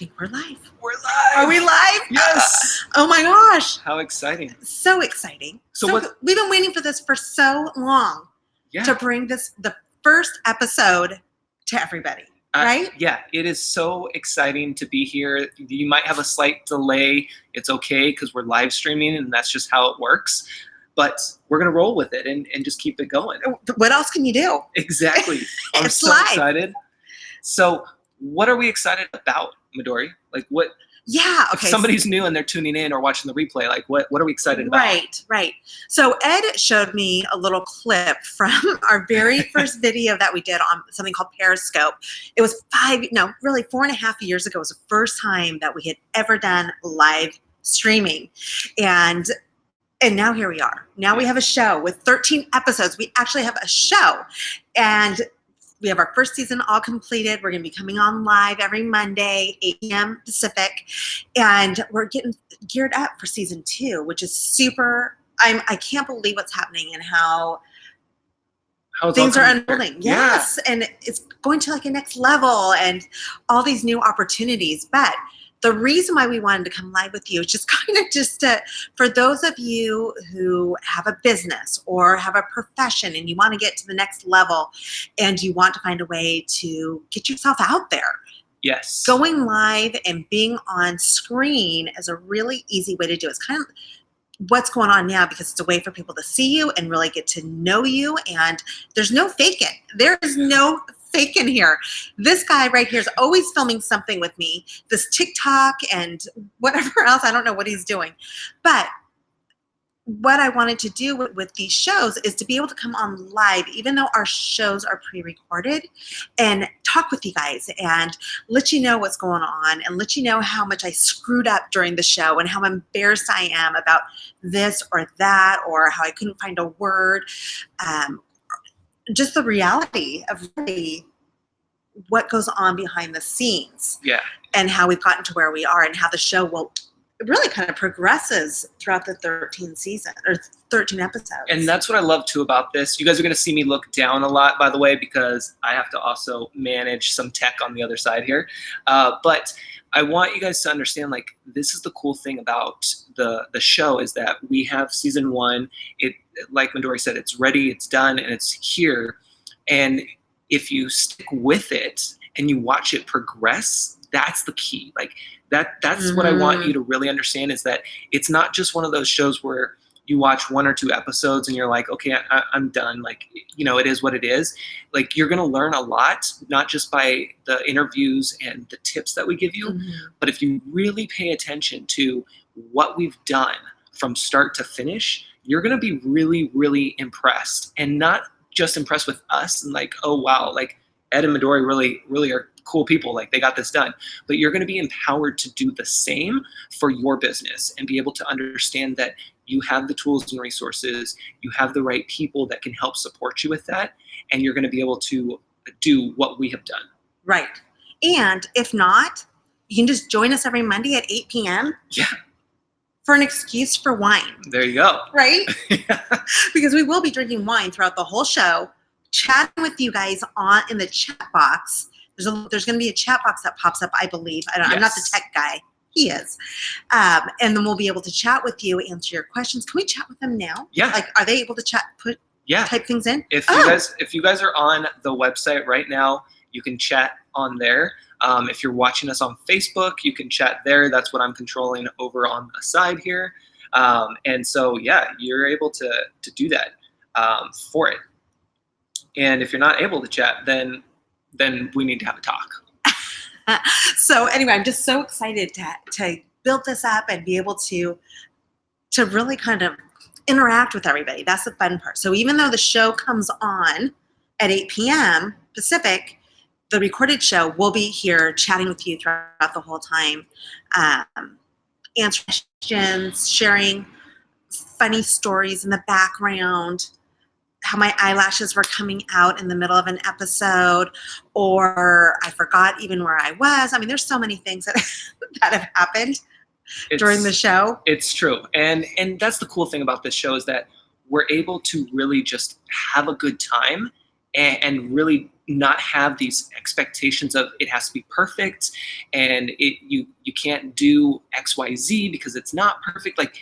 think we're live. We're live. Are we live? Yes. Oh my gosh. How exciting. So exciting. So what- we've been waiting for this for so long to bring the first episode to everybody, right? Yeah, it is so exciting to be here. You might have a slight delay. It's okay because we're live streaming and that's just how it works. But we're going to roll with it and just keep it going. What else can you do? Exactly. I'm It's so live. excited. So what are we excited about, Midori? Like what? Yeah. Okay. If somebody's new and they're tuning in or watching the replay, like what are we excited about? Right. So Ed showed me a little clip from our very first video that we did on something called Periscope. It was 4.5 years ago. It was the first time that we had ever done live streaming. And now here we are. Now we have a show with 13 episodes. We actually have a show. And we have our first season all completed. We're going to be coming on live every Monday, 8 p.m. Pacific. And we're getting geared up for season 2, which is super. I can't believe what's happening and how things are unfolding. Yes. Yeah. And it's going to like a next level and all these new opportunities. But the reason why we wanted to come live with you is just kind of for those of you who have a business or have a profession and you want to get to the next level and you want to find a way to get yourself out there. Yes. Going live and being on screen is a really easy way to do it. It's kind of what's going on now because it's a way for people to see you and really get to know you. And there's no faking. There is no fake in here. This guy right here is always filming something with me, this TikTok and whatever else. I don't know what he's doing. But what I wanted to do with these shows is to be able to come on live, even though our shows are pre-recorded, and talk with you guys and let you know what's going on and let you know how much I screwed up during the show and how embarrassed I am about this or that or how I couldn't find a word. Just the reality of really what goes on behind the scenes. Yeah. And how we've gotten to where we are and how the show will really kind of progresses throughout the 13 episodes. And that's what I love too about this. You guys are going to see me look down a lot, by the way, because I have to also manage some tech on the other side here. But I want you guys to understand, like, this is the cool thing about the show is that we have season 1. It, like Midori said, it's ready, it's done, and it's here. And if you stick with it and you watch it progress, that's the key. Like that's what I want you to really understand is that it's not just one of those shows where you watch 1 or 2 episodes and you're like, okay, I'm done. Like, it is what it is. Like, you're going to learn a lot, not just by the interviews and the tips that we give you, but if you really pay attention to what we've done from start to finish, you're going to be really, really impressed, and not just impressed with us and like, oh, wow, like Ed and Midori really are cool people. Like, they got this done. But you're going to be empowered to do the same for your business and be able to understand that you have the tools and resources, you have the right people that can help support you with that, and you're going to be able to do what we have done. Right. And if not, you can just join us every Monday at 8 p.m. Yeah. For an excuse for wine. There you go. Right? Because we will be drinking wine throughout the whole show, chatting with you guys in the chat box. There's going to be a chat box that pops up, I believe. I'm not the tech guy. He is. And then we'll be able to chat with you, answer your questions. Can we chat with them now? Yeah. Like, are they able to chat, type things in? If you guys are on the website right now, you can chat on there. If you're watching us on Facebook, you can chat there. That's what I'm controlling over on the side here. And so, yeah, you're able to do that for it. And if you're not able to chat, then we need to have a talk. So anyway, I'm just so excited to build this up and be able to really kind of interact with everybody. That's the fun part. So even though the show comes on at 8 p.m. Pacific, the recorded show will be here chatting with you throughout the whole time, answering questions, sharing funny stories in the background, how my eyelashes were coming out in the middle of an episode, or I forgot even where I was. I mean, there's so many things that have happened during the show. It's true. And that's the cool thing about this show is that we're able to really just have a good time and really not have these expectations of it has to be perfect and you can't do XYZ because it's not perfect. Like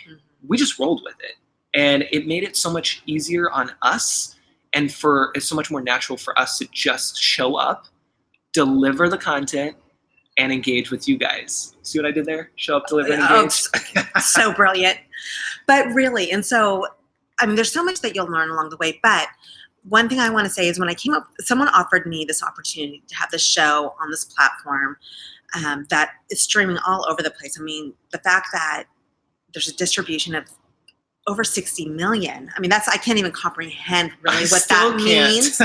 we just rolled with it, and it made it so much easier on us, and it's so much more natural for us to just show up, deliver the content, and engage with you guys. See what I did there? Show up, deliver, and engage. So brilliant. But really, and so, I mean, there's so much that you'll learn along the way. But one thing I want to say is when I came up, someone offered me this opportunity to have this show on this platform that is streaming all over the place. I mean, the fact that there's a distribution of over 60 million. I mean, I can't even comprehend really what that means.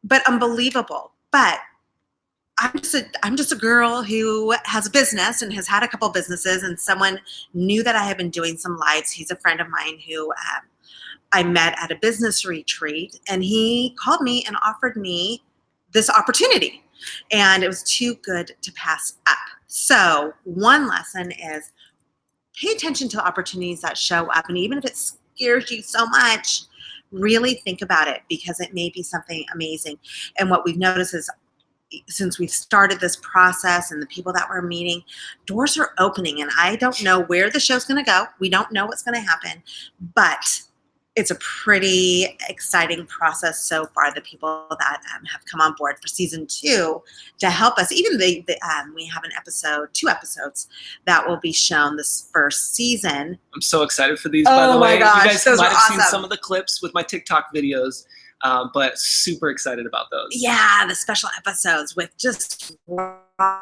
But unbelievable. But I'm just a girl who has a business and has had a couple businesses, and someone knew that I had been doing some lives. He's a friend of mine who I met at a business retreat, and he called me and offered me this opportunity, and it was too good to pass up. So one lesson is pay attention to opportunities that show up, and even if it scares you so much, really think about it because it may be something amazing. And what we've noticed is since we've started this process and the people that we're meeting, doors are opening, and I don't know where the show's going to go. We don't know what's going to happen, but it's a pretty exciting process so far. The people that have come on board for season 2 to help us, even we have two episodes that will be shown this first season. I'm so excited for these, by the way. Gosh, you guys those might are have awesome. seen some of the clips with my TikTok videos, but super excited about those. Yeah, the special episodes with just rock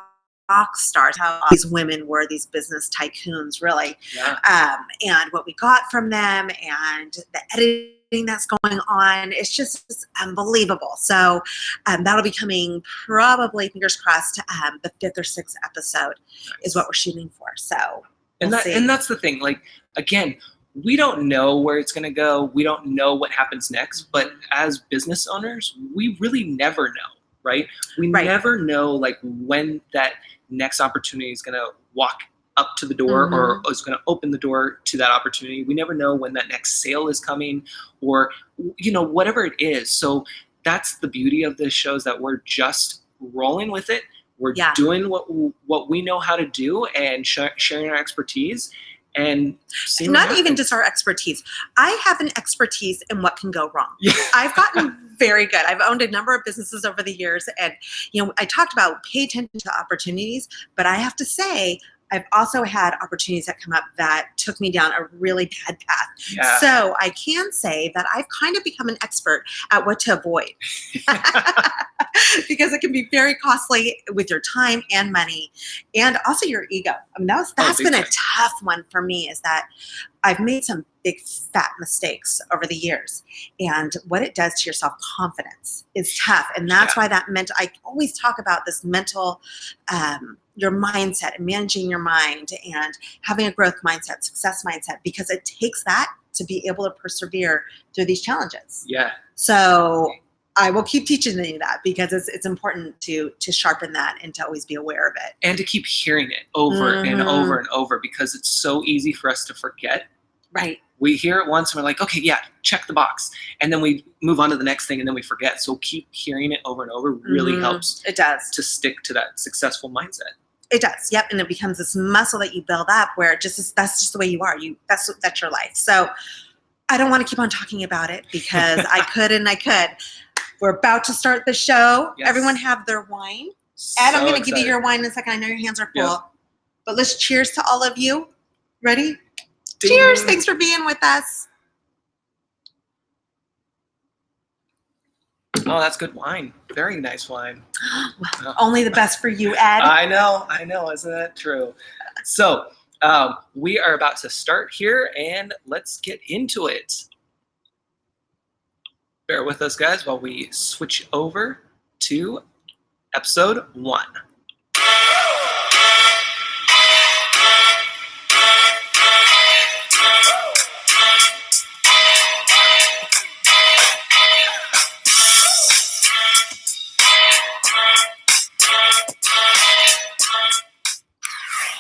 stars, how these women were these business tycoons, really. Yeah. And what we got from them and the editing that's going on, it's just unbelievable. So that'll be coming probably, fingers crossed, the 5th or 6th episode is what we're shooting for. So and that's the thing. Like, again, we don't know where it's going to go. We don't know what happens next. But as business owners, we really never know, right? We never know, like, when that next opportunity is going to walk up to the door or is going to open the door to that opportunity. We never know when that next sale is coming or, whatever it is. So that's the beauty of this show, is that we're just rolling with it. We're doing what we know how to do and sharing our expertise. And not even just our expertise. I have an expertise in what can go wrong. Yeah. I've gotten very good. I've owned a number of businesses over the years. And, I talked about pay attention to opportunities, but I have to say, I've also had opportunities that come up that took me down a really bad path. Yeah. So I can say that I've kind of become an expert at what to avoid because it can be very costly with your time and money and also your ego. I mean, that's been a tough one for me, is that I've made some big fat mistakes over the years, and what it does to your self-confidence is tough. And that's why I always talk about this mental, your mindset and managing your mind and having a growth mindset, success mindset, because it takes that to be able to persevere through these challenges. Yeah. So I will keep teaching you that because it's important to sharpen that and to always be aware of it. And to keep hearing it over and over and over, because it's so easy for us to forget. Right. We hear it once and we're like, okay, yeah, check the box. And then we move on to the next thing and then we forget. So keep hearing it over and over really helps. It does. To stick to that successful mindset. It does. Yep. And it becomes this muscle that you build up where that's just the way you are. That's your life. So I don't want to keep on talking about it because I could. We're about to start the show. Yes. Everyone have their wine. Ed, I'm going to give you your wine in a second. I know your hands are full. Yep. But let's cheers to all of you. Ready? Ding. Cheers. Thanks for being with us. Oh, that's good wine. Very nice wine. Well, only the best for you, Ed. I know. Isn't that true? So we are about to start here, and let's get into it. Bear with us, guys, while we switch over to episode 1.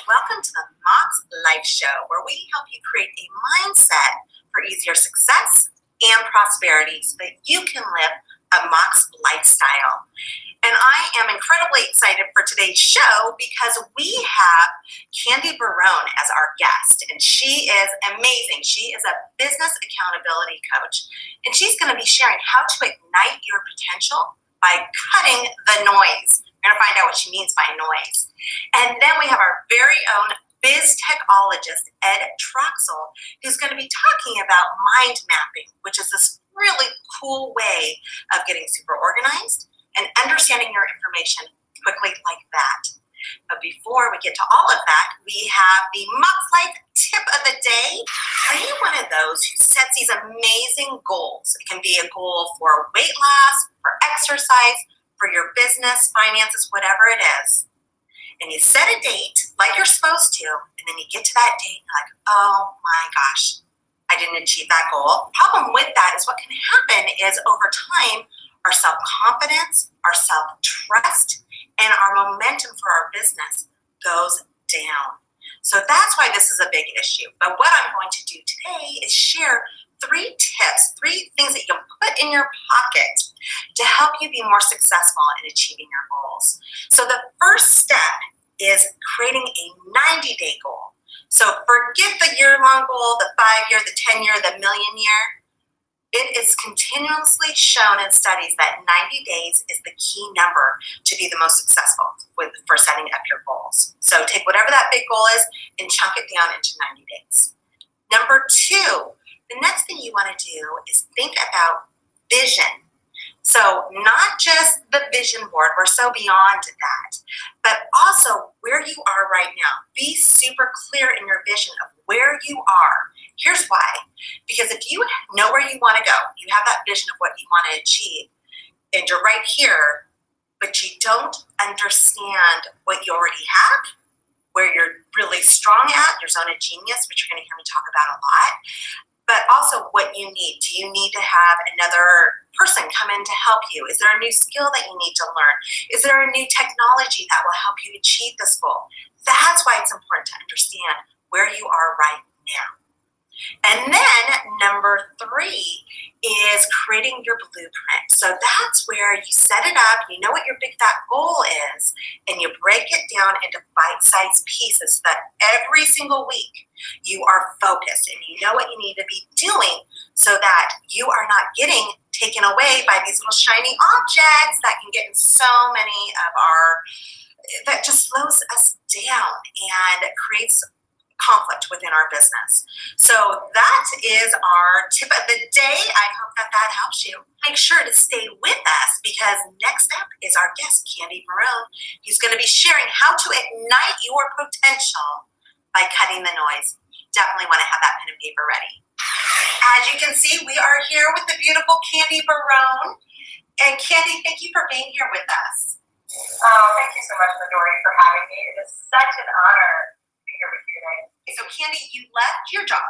Welcome to the Mom's Life Show, where we help you create a mindset for easier success and prosperity so that you can live a Mox lifestyle. And I am incredibly excited for today's show because we have Candy Barone as our guest, and she is amazing. She is a business accountability coach, and she's going to be sharing how to ignite your potential by cutting the noise. We're going to find out what she means by noise. And then we have our very own biz techologist, Ed Troxel, who's going to be talking about mind mapping, which is this really cool way of getting super organized and understanding your information quickly like that. But before we get to all of that, we have the Mox Life tip of the day. Are you one of those who sets these amazing goals? It can be a goal for weight loss, for exercise, for your business, finances, whatever it is. And you set a date like you're supposed to, and then you get to that date and you're like, oh my gosh, I didn't achieve that goal. Problem with that is what can happen is over time, our self-confidence, our self-trust, and our momentum for our business goes down. So that's why this is a big issue. But what I'm going to do today is share 3 tips, 3 things that you can put in your pocket to help you be more successful in achieving your goals. So the first step is creating a 90-day goal. So forget the year-long goal, the 5-year, the 10-year, the million-year. It is continuously shown in studies that 90 days is the key number to be the most successful for setting up your goals. So take whatever that big goal is and chunk it down into 90 days. Number 2, the next thing you want to do is think about vision. So not just the vision board, we're so beyond that, but also where you are right now. Be super clear in your vision of where you are. Here's why. Because if you know where you want to go, you have that vision of what you want to achieve, and you're right here, but you don't understand what you already have, where you're really strong at, your zone of genius, which you're going to hear me talk about a lot, but also what you need. Do you need to have another person come in to help you? Is there a new skill that you need to learn? Is there a new technology that will help you achieve this goal? That's why it's important to understand where you are right now. And then number 3 is creating your blueprint. So that's where you set it up, you know what your big fat goal is, and you break it down into bite-sized pieces so that every single week you are focused and you know what you need to be doing so that you are not getting taken away by these little shiny objects that can get in so many of that just slows us down and creates conflict within our business. So that is our tip of the day. I hope that helps you. Make sure to stay with us because next up is our guest, Candy Barone, who's going to be sharing how to ignite your potential by cutting the noise. Definitely want to have that pen and paper ready. As you can see, we are here with the beautiful Candy Barone. And Candy, thank you for being here with us. Oh, thank you so much, Midori, for having me. It is such an honor to be here with you today. So Candy, you left your job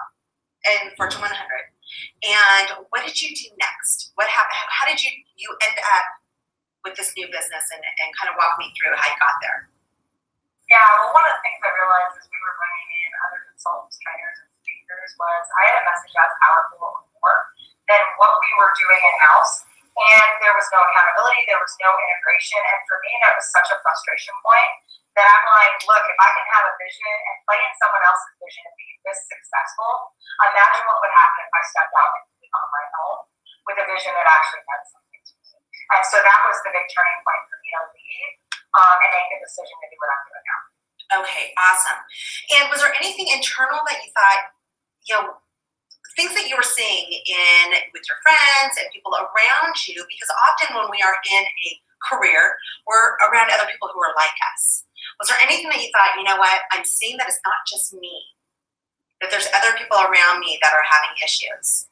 in Fortune 100, and what did you do next? What happened? How did you end up with this new business, and kind of walk me through how you got there? Yeah, well, one of the things I realized as we were bringing in other consultants, trainers, and speakers was I had a message as powerful or more than what we were doing in-house, and there was no accountability, there was no integration, and for me, that was such a frustration point that I'm like, look, if I can have a vision and play in someone else's vision and be this successful, imagine what would happen if I stepped out and did it on my own with a vision that actually meant something to me. And so that was the big turning point for me to leave and make the decision to do what I'm doing now. Okay, awesome. And was there anything internal that you thought, things that you were seeing with your friends and people around you? Because often when we are in a career, we're around other people who are like us. Was there anything that you thought, you know what, I'm seeing that it's not just me, that there's other people around me that are having issues?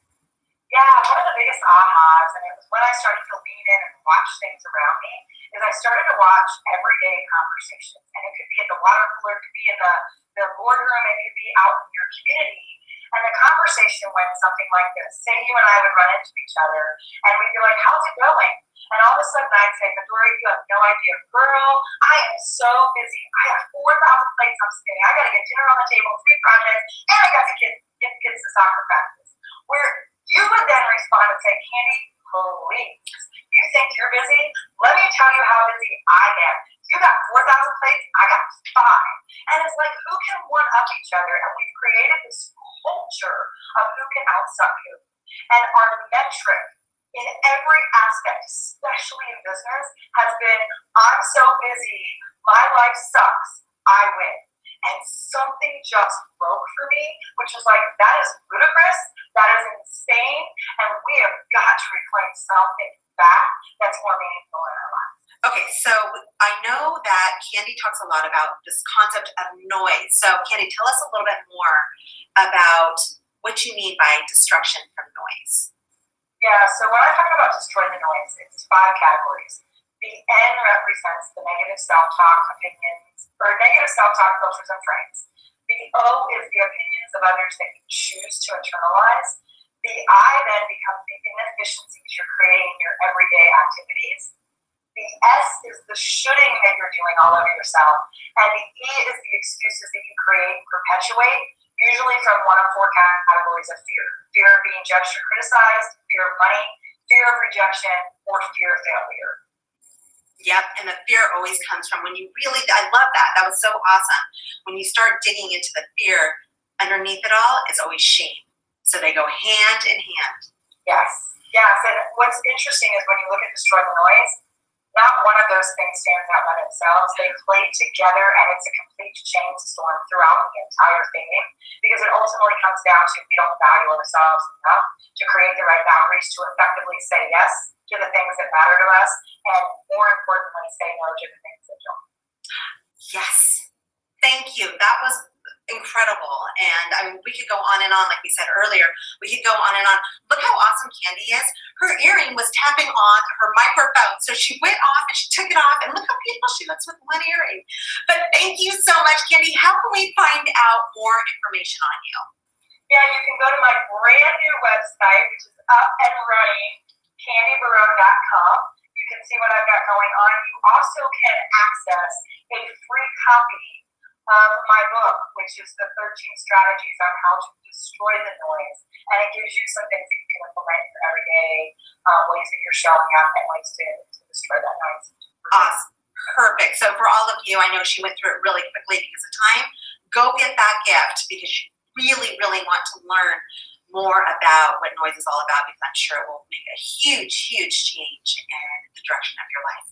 Yeah, one of the biggest ahas, and it was when I started to lean in and watch things around me, is I started to watch everyday conversations. And it could be at the water cooler, it could be in the boardroom, it could be out in your community. And the conversation went something like this. Say you and I would run into each other, and we'd be like, how's it going? And all of a sudden I'd say, Midori, you have no idea. Girl, I am so busy. I have 4,000 plates I'm spinning. I got to get dinner on the table, 3 projects, and I got to get the kids to soccer practice. Where you would then respond and say, Candy, please. You think you're busy? Let me tell you how busy I am. You got 4,000 plates, I got 5. And it's like, who can one up each other? And we've created this culture of who can outsuck who. And our metric in every aspect, especially in business, has been, I'm so busy, my life sucks, I win. And something just broke for me, which was like, that is ludicrous, that is insane, and we have got to reclaim something back that's more meaningful in our lives. Okay, so I know that Candy talks a lot about this concept of noise. So Candy, tell us a little bit more about what you mean by destruction from noise. Yeah, so when I talk about destroy the noise, it's 5 categories. The N represents the negative self-talk, opinions, or negative self-talk, filters, and frames. The O is the opinions of others that you choose to internalize. The I then becomes the inefficiencies you're creating in your everyday activities. The S is the shoulding that you're doing all over yourself. And the E is the excuses that you create and perpetuate, usually from one of 4 categories of fear. Fear of being judged or criticized, fear of money, fear of rejection, or fear of failure. Yep, and the fear always comes from when you really, I love that. That was so awesome. When you start digging into the fear, underneath it all is always shame. So they go hand in hand. Yes, yes. And what's interesting is when you look at destroy the noise, not one of those things stands out by themselves. They play together, and it's a complete chain storm throughout the entire thing, because it ultimately comes down to we don't value ourselves enough to create the right boundaries to effectively say yes to the things that matter to us, and more importantly, say no to the things that don't. Yes. Thank you. That was incredible. And I mean, we could go on and on, like we said earlier. We could go on and on. Look how awesome Candy is. Her earring was tapping on her microphone. So she went off and she took it off. And look how beautiful she looks with one earring. But thank you so much, Candy. How can we find out more information on you? Yeah, you can go to my brand new website, which is up and running, candybarone.com. You can see what I've got going on. You also can access a free copy of my book, which is the 13 strategies on how to destroy the noise. And it gives you some things that you can implement in your everyday ways that you're showing up and ways to destroy that noise. Awesome. Perfect. So for all of you, I know she went through it really quickly because of time. Go get that gift because you really, really want to learn more about what noise is all about, because I'm sure it will make a huge, huge change in the direction of your life.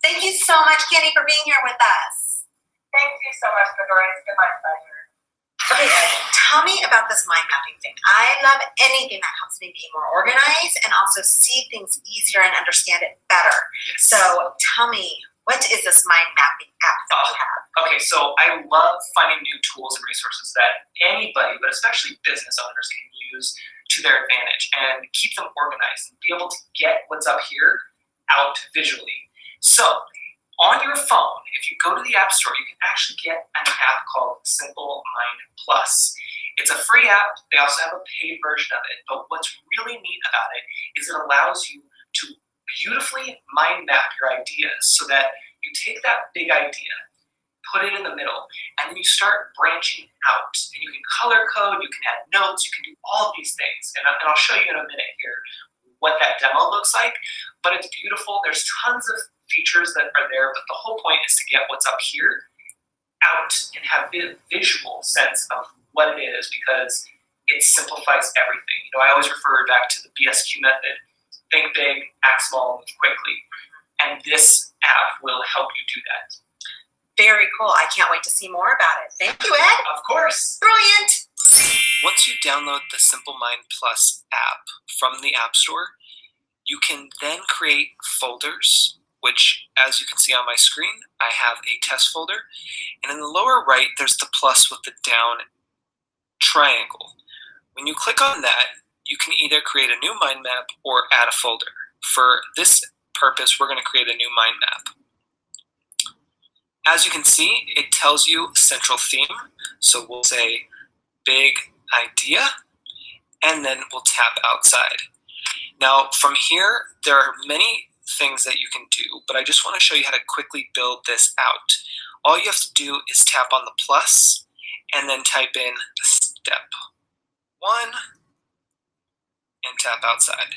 Thank you so much, Candy, for being here with us. Thank you so much, Midori. It's been my pleasure. Okay, tell me about this mind mapping thing. I love anything that helps me be more organized and also see things easier and understand it better. So tell me, what is this mind mapping app that you have? Okay, so I love finding new tools and resources that anybody, but especially business owners, can use to their advantage and keep them organized and be able to get what's up here out visually. So on your phone, if you go to the App Store, you can actually get an app called Simple Mind Plus. It's a free app. They also have a paid version of it. But what's really neat about it is it allows you to beautifully mind map your ideas so that you take that big idea, put it in the middle, and then you start branching out. And you can color code, you can add notes, you can do all of these things. And I'll show you in a minute here what that demo looks like. But it's beautiful. There's tons of features that are there, but the whole point is to get what's up here out and have a visual sense of what it is, because it simplifies everything. You know, I always refer back to the BSQ method: think big, act small, move quickly. And this app will help you do that. Very cool. I can't wait to see more about it. Thank you, Ed. Of course. Brilliant. Once you download the Simple Mind Plus app from the App Store, you can then create folders, which, as you can see on my screen, I have a test folder. And in the lower right, there's the plus with the down triangle. When you click on that, you can either create a new mind map or add a folder. For this purpose, we're going to create a new mind map. As you can see, it tells you central theme. So we'll say big idea, and then we'll tap outside. Now, from here, there are many things that you can do, but I just want to show you how to quickly build this out. All you have to do is tap on the plus and then type in step 1 and tap outside.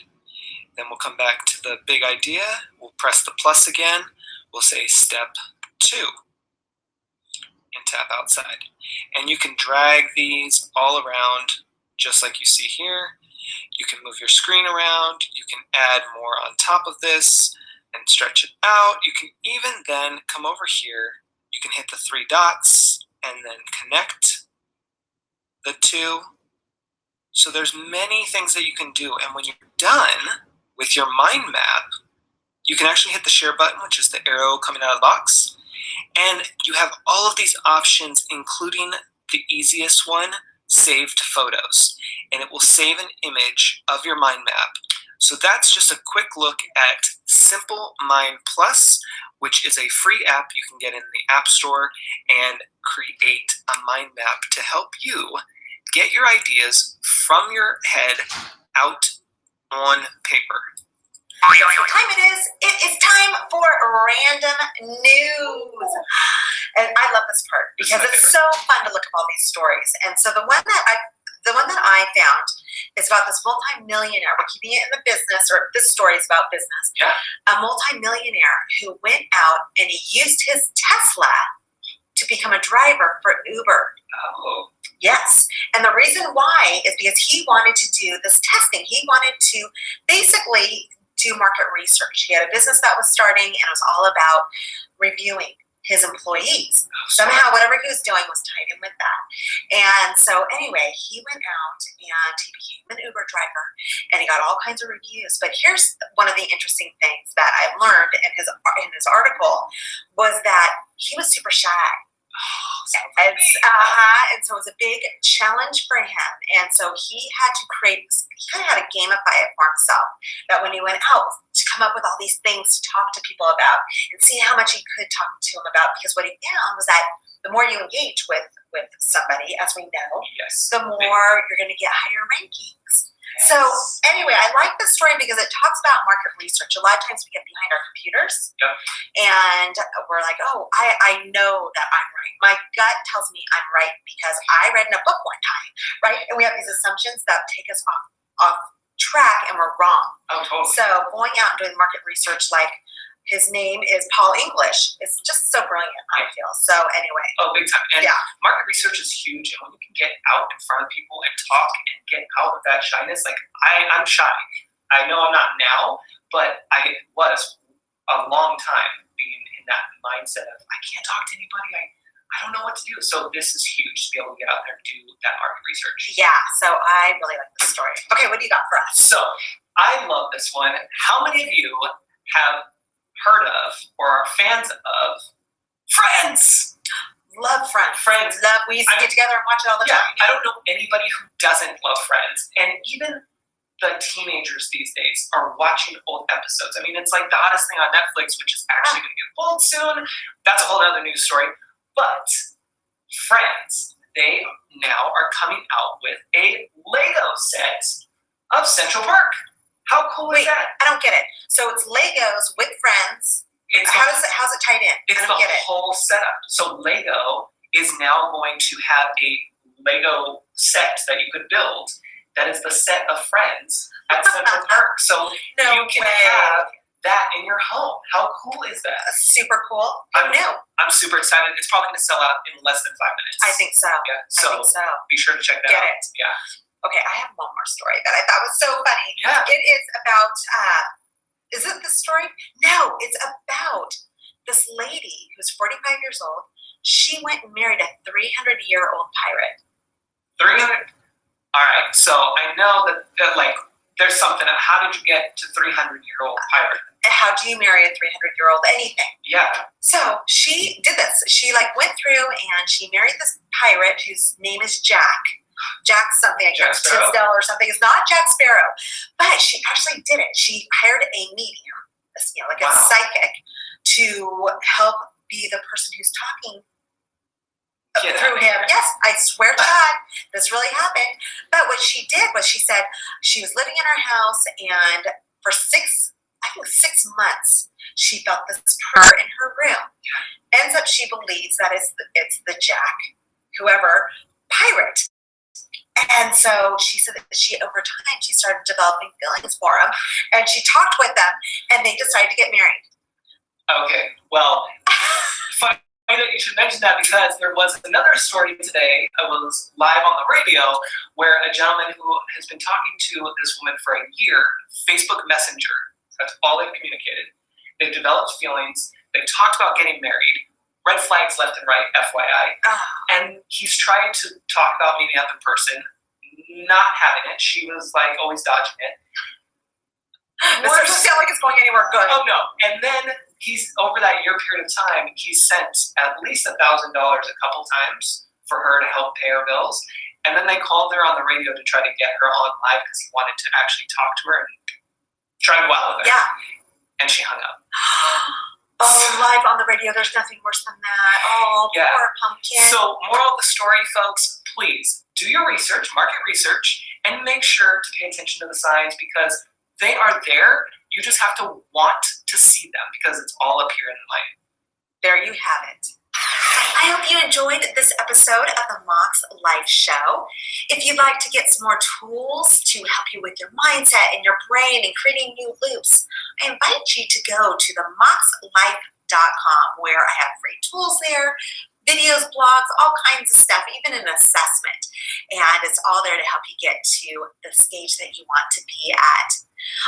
Then we'll come back to the big idea. We'll press the plus again. We'll say step 2 and tap outside. And you can drag these all around just like you see here. You can move your screen around. You can add more on top of this and stretch it out. You can even then come over here. You can hit the 3 dots and then connect the 2. So there's many things that you can do. And when you're done with your mind map, you can actually hit the share button, which is the arrow coming out of the box. And you have all of these options, including the easiest one, save to photos. And it will save an image of your mind map. So that's just a quick look at Simple Mind Plus, which is a free app you can get in the App Store and create a mind map to help you get your ideas from your head out on paper. Guess what time it is? It is time for random news. And I love this part because it's so fun to look at all these stories. And so the one that I found is about this multimillionaire. We're keeping it in the business, or this story is about business. Yeah. A multimillionaire who went out and he used his Tesla to become a driver for Uber. Oh. Yes. And the reason why is because he wanted to do this testing. He wanted to basically do market research. He had a business that was starting, and it was all about reviewing his employees. Somehow, whatever he was doing was tied in with that. And so anyway, he went out and he became an Uber driver, and he got all kinds of reviews. But here's one of the interesting things that I learned in his article was that he was super shy. And so it was a big challenge for him. And so he had to he kind of had to gamify it for himself, that when he went out to come up with all these things to talk to people about and see how much he could talk to them about, because what he found was that the more you engage with somebody, as we know, Yes. the more you're going to get higher rankings. Yes. So anyway, I like this story because it talks about market research. A lot of times we get behind our computers and we're like, oh, I know that I'm right. My gut tells me I'm right because I read in a book one time, right? And we have these assumptions that take us off track and we're wrong. Oh, totally. So going out and doing market research, like his name is Paul English. It's just so brilliant, I feel. So anyway. Oh, big time. And Yeah. market research is huge. And when you can get out in front of people and talk and get out of that shyness, like I'm shy. I know I'm not now, but I was a long time being in that mindset of I can't talk to anybody. I don't know what to do. So this is huge to be able to get out there and do that market research. Yeah, so I really like this story. Okay, what do you got for us? So I love this one. How many of you have heard of or are fans of Friends? Love Friends. Friends. We used to get together and watch it all the time. I don't know anybody who doesn't love Friends. And even the teenagers these days are watching old episodes. I mean, it's like the hottest thing on Netflix, which is actually going to get pulled soon. That's a whole other news story. But Friends, they now are coming out with a Lego set of Central Park. How cool is that? I don't get it. So it's Legos with Friends. How's it tied in? It's I don't the get it. whole setup. So Lego is now going to have a Lego set that you could build that is the set of Friends at Central Park. So you can have that in your home. How cool is that? Super cool. I'm super excited. It's probably going to sell out in less than 5 minutes. I think so. Yeah. So be sure to check that Get out. it. Yeah. Okay, I have one more story that I thought was so funny. Yeah. It is about, is it the story? No, it's about this lady who's 45 years old. She went and married a 300-year-old pirate. 300? All right. So I know that like there's something. How did you get to 300-year-old pirate? How do you marry a 300-year-old anything? Yeah. So she did this. She went through and she married this pirate whose name is Jack. Jack something, I guess, Tisdale or something. It's not Jack Sparrow, but she actually did it. She hired a medium, a psychic, to help be the person who's talking through him. Yes, I swear to God, this really happened. But what she did was she said she was living in her house, and for 6 months, she felt this purr in her room. Ends up she believes that it's the Jack, whoever, pirate. And so she said that over time, she started developing feelings for him, and she talked with them, and they decided to get married. Okay, well, funny that you should mention that because there was another story today. I was live on the radio where a gentleman who has been talking to this woman for a year, Facebook Messenger, that's all they've communicated. They've developed feelings. They've talked about getting married. Red flags left and right, FYI. And he's tried to talk about meeting up in person, not having it. She was like always dodging it. This doesn't sound like it's going anywhere good. Oh no! And then he's over that year period of time, he's sent at least $1,000 a couple times for her to help pay her bills. And then they called her on the radio to try to get her on live because he wanted to actually talk to her and try to go out with her. Yeah. And she hung up. Oh, live on the radio, there's nothing worse than that. Oh, Yeah. poor pumpkin. So, moral of the story, folks, please do your research, market research, and make sure to pay attention to the signs because they are there. You just have to want to see them because it's all up here in the mind. There you have it. I hope you enjoyed this episode of the Mox Life Show. If you'd like to get some more tools to help you with your mindset and your brain and creating new loops, I invite you to go to the moxlife.com where I have free tools there, videos, blogs, all kinds of stuff, even an assessment. And it's all there to help you get to the stage that you want to be at.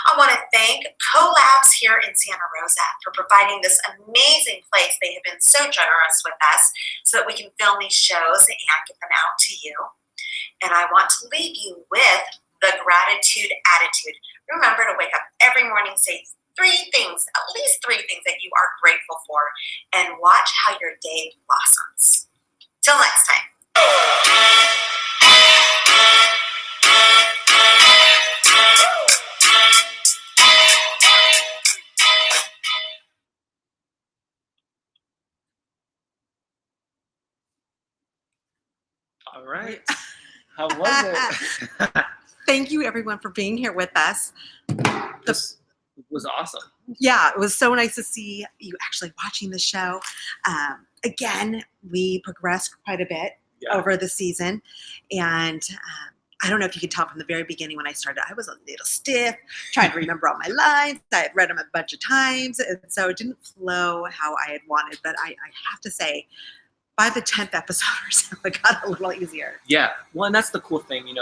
I want to thank CoLabs here in Santa Rosa for providing this amazing place. They have been so generous with us so that we can film these shows and get them out to you. And I want to leave you with the gratitude attitude. Remember to wake up every morning, say at least three things that you are grateful for, and watch how your day blossoms. Till next time. All right. How was it? Thank you, everyone, for being here with us. This was awesome. Yeah, it was so nice to see you actually watching the show. Again, we progressed quite a bit over the season. And I don't know if you could tell from the very beginning when I started, I was a little stiff, trying to remember all my lines. I had read them a bunch of times. And so it didn't flow how I had wanted. But I have to say, by the 10th episode or so, it got a little easier. Yeah. Well, and that's the cool thing,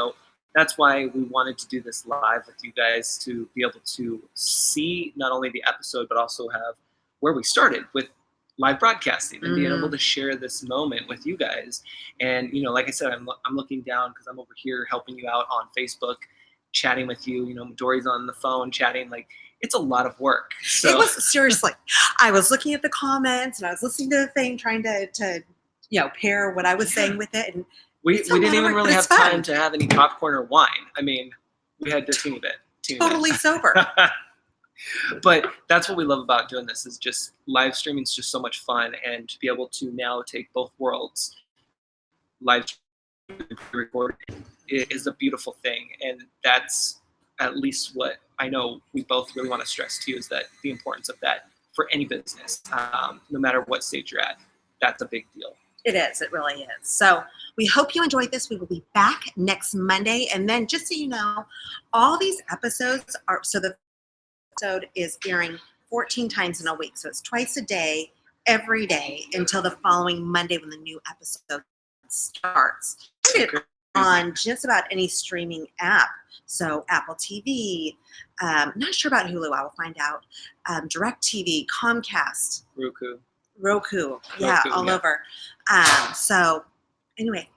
that's why we wanted to do this live with you guys, to be able to see not only the episode, but also have where we started with live broadcasting and being able to share this moment with you guys. And, like I said, I'm looking down because I'm over here helping you out on Facebook, chatting with you, Midori's on the phone chatting, like it's a lot of work. So. It was seriously, I was looking at the comments and I was listening to the thing, trying to pair what I was saying with it. And we didn't even really have time to have any popcorn or wine. I mean, we had a teeny bit. Totally sober. But that's what we love about doing this, is just live streaming is just so much fun, and to be able to now take both worlds, live recording, is a beautiful thing. And that's at least what I know we both really want to stress to you, is that the importance of that for any business, no matter what stage you're at, that's a big deal. It is. It really is. So we hope you enjoyed this. We will be back next Monday. And then just so you know, all these episodes the episode is airing 14 times in a week. So it's twice a day, every day, until the following Monday when the new episode starts. On just about any streaming app. So Apple TV, not sure about Hulu, I will find out. DirecTV, Comcast. Roku, all over. So anyway,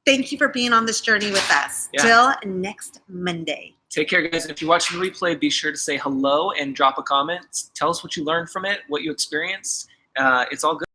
thank you for being on this journey with us. Till next Monday. Take care, guys. If you're watching the replay, be sure to say hello and drop a comment. Tell us what you learned from it, what you experienced. It's all good.